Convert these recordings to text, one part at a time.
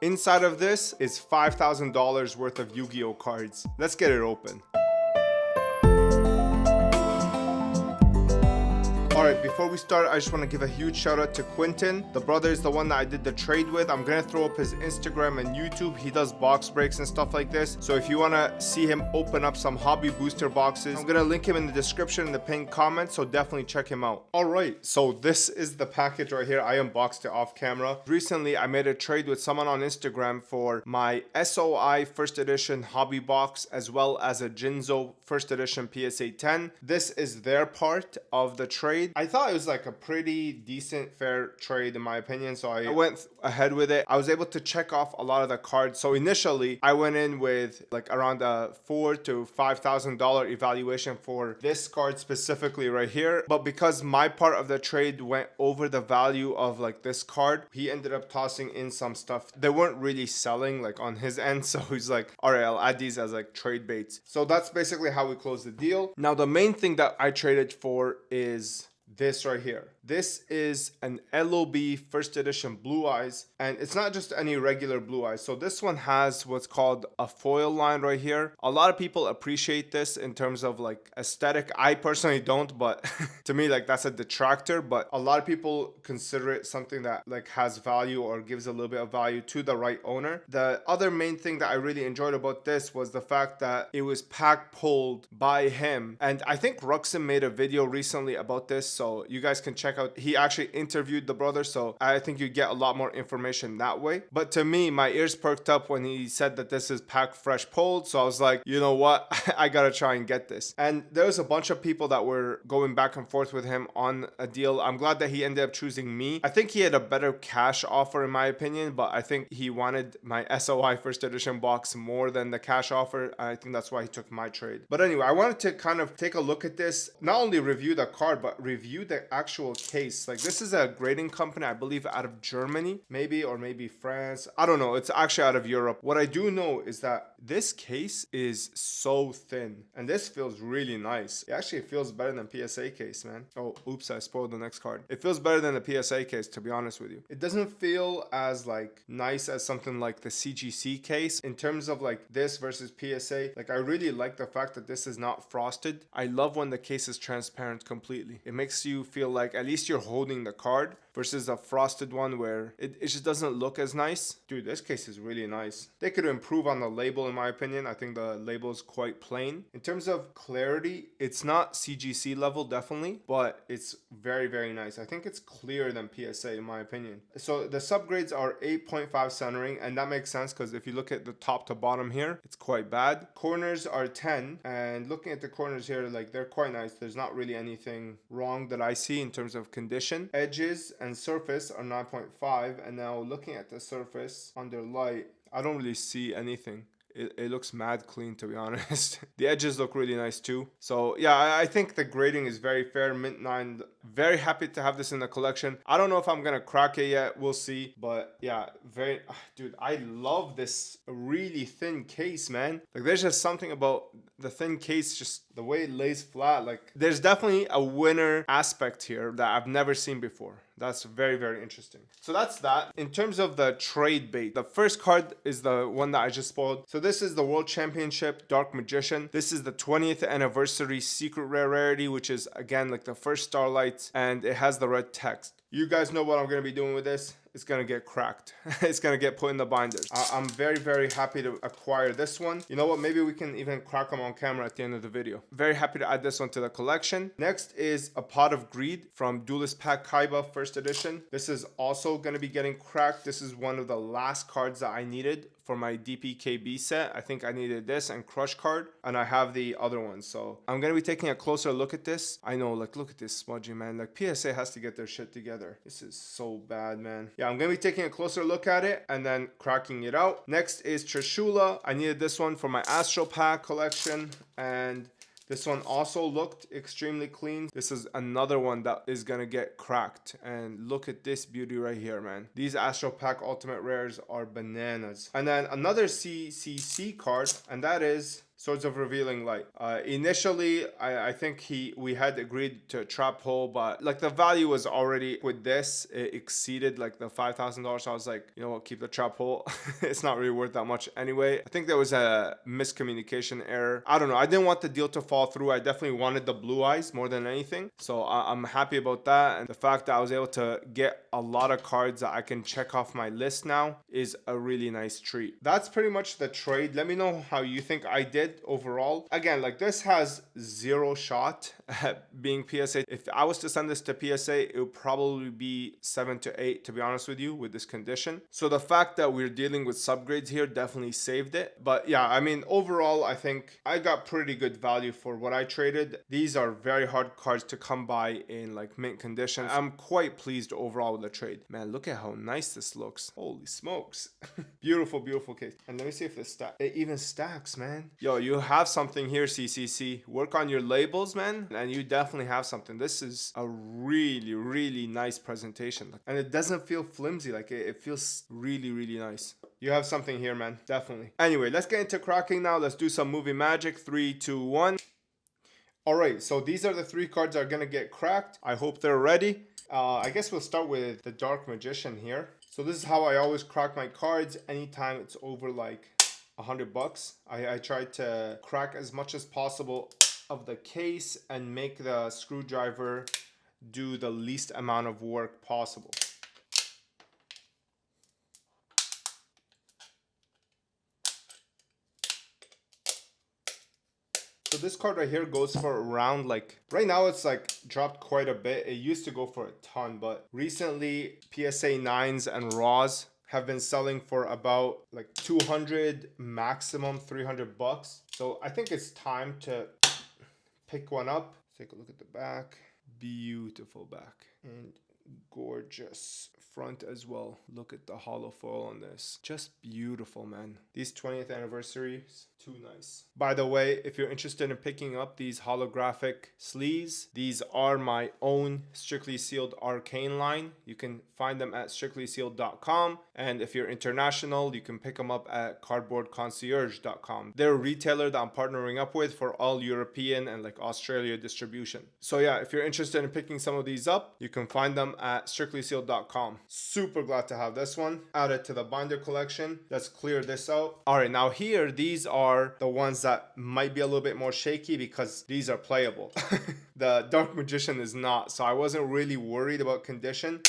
Inside of this is $5,000 worth of Yu-Gi-Oh cards. Let's get it open. Alright, before we start, I just want to give a huge shout out to Quentin. The brother is the one that I did the trade with. I'm going to throw up his Instagram and YouTube. He does box breaks and stuff like this. So if you want to see him open up some hobby booster boxes, I'm going to link him in the description in the pinned comment. So definitely check him out. Alright, so this is the package right here. I unboxed it off camera. Recently, I made a trade with someone on Instagram for my SOI first edition hobby box as well as a YuGiOh first edition PSA 10. This is their part of the trade. I thought it was like a pretty decent, fair trade in my opinion, so I went ahead with it. I was able to check off a lot of the cards. So initially, I went in with like around a $4,000 to $5,000 evaluation for this card specifically right here. But because my part of the trade went over the value of like this card, he ended up tossing in some stuff. They weren't really selling like on his end, so he's like, all right, I'll add these as like trade baits. So that's basically how we closed the deal. Now, the main thing that I traded for is this right here. This is an LOB first edition Blue Eyes, and it's not just any regular Blue Eyes. So this one has what's called a foil line right here. A lot of people appreciate this in terms of like aesthetic. I personally don't, but to me, like that's a detractor, but a lot of people consider it something that like has value or gives a little bit of value to the right owner. The other main thing that I really enjoyed about this was the fact that it was pack pulled by him. And I think Ruxin made a video recently about this, so you guys can check out. He actually interviewed the brother, so I think you get a lot more information that way. But to me, my ears perked up when he said that this is packed fresh pulled, so I was like, you know what, I gotta try and get this. And there was a bunch of people that were going back and forth with him on a deal. I'm glad that he ended up choosing me. I think he had a better cash offer in my opinion, but I think he wanted my SOI first edition box more than the cash offer. I think that's why he took my trade. But anyway, I wanted to kind of take a look at this, not only review the card, but review the actual case. Like this is a grading company, I believe out of Germany, maybe, or maybe France. I don't know. It's actually out of Europe. What I do know is that this case is so thin and this feels really nice. It actually feels better than PSA case, man. Oh, oops, I spoiled the next card. It feels better than the PSA case, to be honest with you. It doesn't feel as like nice as something like the CGC case. In terms of like this versus PSA, like I really like the fact that this is not frosted. I love when the case is transparent completely. It makes you feel like at least you're holding the card versus a frosted one where it just doesn't look as nice. Dude, this case is really nice. They could improve on the label in my opinion. I think the label is quite plain. In terms of clarity, it's not CGC level definitely, but it's very, very nice. I think it's clearer than PSA in my opinion. So the subgrades are 8.5 centering, and that makes sense because if you look at the top to bottom here, it's quite bad. Corners are 10, and looking at the corners here, like they're quite nice. There's not really anything wrong that I see in terms of condition. Edges and surface are 9.5, and now looking at the surface under light, I don't really see anything. It looks mad clean, to be honest. The edges look really nice too. So yeah, I think the grading is very fair. Mint 9. Very happy to have this in the collection. I don't know if I'm gonna crack it yet. We'll see. But yeah, dude, I love this really thin case, man. Like there's just something about the thin case, just the way it lays flat. Like there's definitely a winner aspect here that I've never seen before. That's very, very interesting. So that's that. In terms of the trade bait, the first card is the one that I just spoiled. So this is the World Championship Dark Magician. This is the 20th anniversary secret rare rarity, which is again like the first Starlight, and it has the red text. You guys know what I'm going to be doing with this. It's going to get cracked. It's going to get put in the binders. I'm very, very happy to acquire this one. You know what? Maybe we can even crack them on camera at the end of the video. Very happy to add this one to the collection. Next is a Pot of Greed from Duelist Pack Kaiba first edition. This is also going to be getting cracked. This is one of the last cards that I needed for my DPKB set. I think I needed this and Crush card, and I have the other one. So I'm going to be taking a closer look at this. I know, like, look at this smudgy, man. Like, PSA has to get their shit together. This is so bad, man. Yeah, I'm going to be taking a closer look at it and then cracking it out. Next is Trishula. I needed this one for my Astro Pack collection, and this one also looked extremely clean. This is another one that is gonna get cracked. And look at this beauty right here, man. These Astro Pack Ultimate Rares are bananas. And then another CCC card, and that is Swords of Revealing Light. Initially, I think we had agreed to a trap hole, but like the value was already with this, it exceeded like the $5,000. So I was like, you know what, keep the trap hole. It's not really worth that much anyway. I think there was a miscommunication error. I don't know. I didn't want the deal to fall through. I definitely wanted the blue eyes more than anything. So I'm happy about that. And the fact that I was able to get a lot of cards that I can check off my list now is a really nice treat. That's pretty much the trade. Let me know how you think I did overall. Again, like this has zero shot at being PSA. If I was to send this to PSA, it would probably be 7 to 8, to be honest with you, with this condition. So the fact that we're dealing with subgrades here definitely saved it. But yeah, I mean, overall, I think I got pretty good value for what I traded. These are very hard cards to come by in like mint conditions. I'm quite pleased overall with the trade. Man, look at how nice this looks. Holy smokes. Beautiful, beautiful case. And let me see if this stacks. It even stacks, man. Yo, you have something here, CCC. Work on your labels, man, and you definitely have something. This is a really, really nice presentation. And it doesn't feel flimsy. Like it feels really, really nice. You have something here, man. Definitely. Anyway, let's get into cracking now. Let's do some movie magic. 3, 2, 1. All right, so these are the 3 cards that are gonna get cracked. I hope they're ready. I guess we'll start with the Dark Magician here. So this is how I always crack my cards anytime it's over like $100. I try to crack as much as possible of the case and make the screwdriver do the least amount of work possible. So this card right here goes for around like, right now it's like dropped quite a bit. It used to go for a ton, but recently PSA 9s and RAWs have been selling for about like 200, maximum $300. So I think it's time to pick one up. Take a look at the back. Beautiful back. And gorgeous front as well. Look at the hollow foil on this. Just beautiful, man. These 20th anniversaries, too nice. By the way, if you're interested in picking up these holographic sleeves, these are my own Strictly Sealed Arcane line. You can find them at strictlysealed.com. And if you're international, you can pick them up at cardboardconcierge.com. They're a retailer that I'm partnering up with for all European and like Australia distribution. So yeah, if you're interested in picking some of these up, you can find them at strictlysealed.com. Super glad to have this one added to the binder collection. Let's clear this out. All right, now here, these are the ones that might be a little bit more shaky because these are playable. The Dark Magician is not, so I wasn't really worried about condition.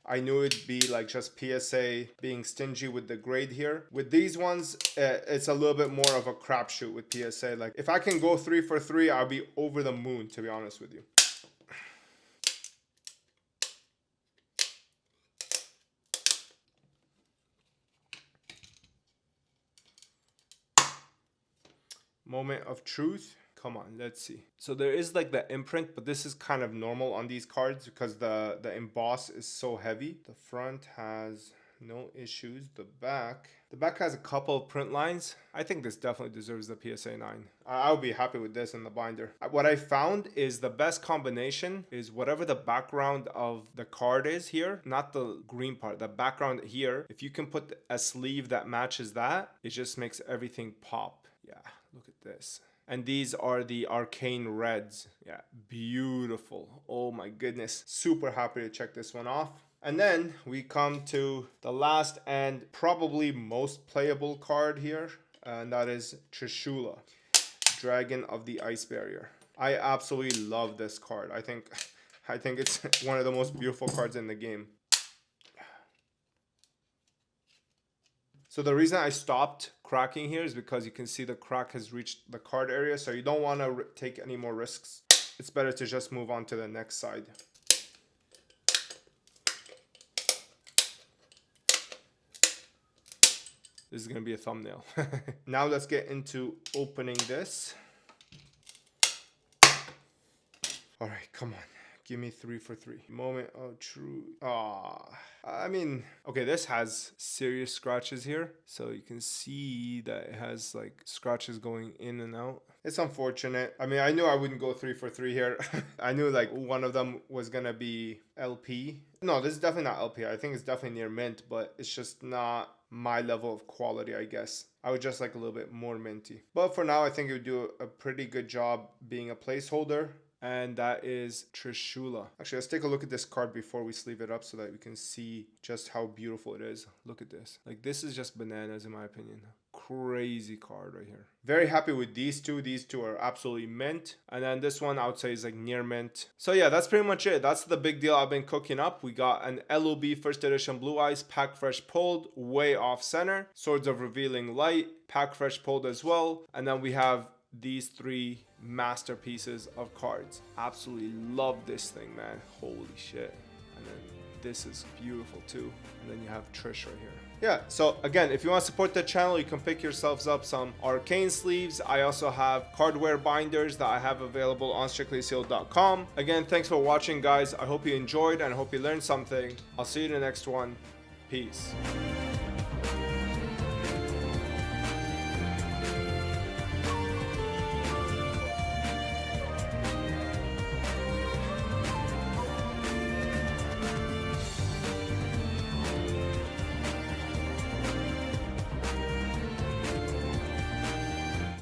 I knew it'd be like just PSA being stingy with the grade here. With these ones, it's a little bit more of a crapshoot with PSA. Like if I can go 3 for 3, I'll be over the moon, to be honest with you. Moment of truth. Come on, let's see. So there is like the imprint, but this is kind of normal on these cards because the emboss is so heavy. The front has no issues. The back has a couple of print lines. I think this definitely deserves the PSA 9. I'll be happy with this in the binder. What I found is the best combination is whatever the background of the card is here, not the green part, the background here. If you can put a sleeve that matches that, it just makes everything pop. Yeah, look at this. And these are the Arcane Reds. Yeah, beautiful. Oh my goodness. Super happy to check this one off. And then we come to the last and probably most playable card here. And that is Trishula, Dragon of the Ice Barrier. I absolutely love this card. I think it's one of the most beautiful cards in the game. So the reason I stopped cracking here is because you can see the crack has reached the card area. So you don't want to take any more risks. It's better to just move on to the next side. This is going to be a thumbnail. Now let's get into opening this. All right, come on. Give me 3 for 3. Moment of truth. I mean, okay, this has serious scratches here. So you can see that it has like scratches going in and out. It's unfortunate. I mean, I knew I wouldn't go 3 for 3 here. I knew like one of them was going to be LP. No, this is definitely not LP. I think it's definitely near mint, but it's just not my level of quality, I guess. I would just like a little bit more minty. But for now, I think it would do a pretty good job being a placeholder. And that is Trishula. Actually, let's take a look at this card before we sleeve it up so that we can see just how beautiful it is. Look at this. Like, this is just bananas in my opinion. Crazy card right here. Very happy with these two. These two are absolutely mint. And then this one I would say is like near mint. So yeah, that's pretty much it. That's the big deal I've been cooking up. We got an LOB first edition Blue Eyes, pack fresh pulled, way off center. Swords of Revealing Light, pack fresh pulled as well. And then we have these three masterpieces of cards. Absolutely love this thing, man. Holy shit. And then this is beautiful too. And then you have Trish right here. Yeah, so again, if you want to support the channel, you can pick yourselves up some arcane sleeves. I also have cardware binders that I have available on strictlysealedinc.com. Again, thanks for watching, guys. I hope you enjoyed and I hope you learned something. I'll see you in the next one. Peace.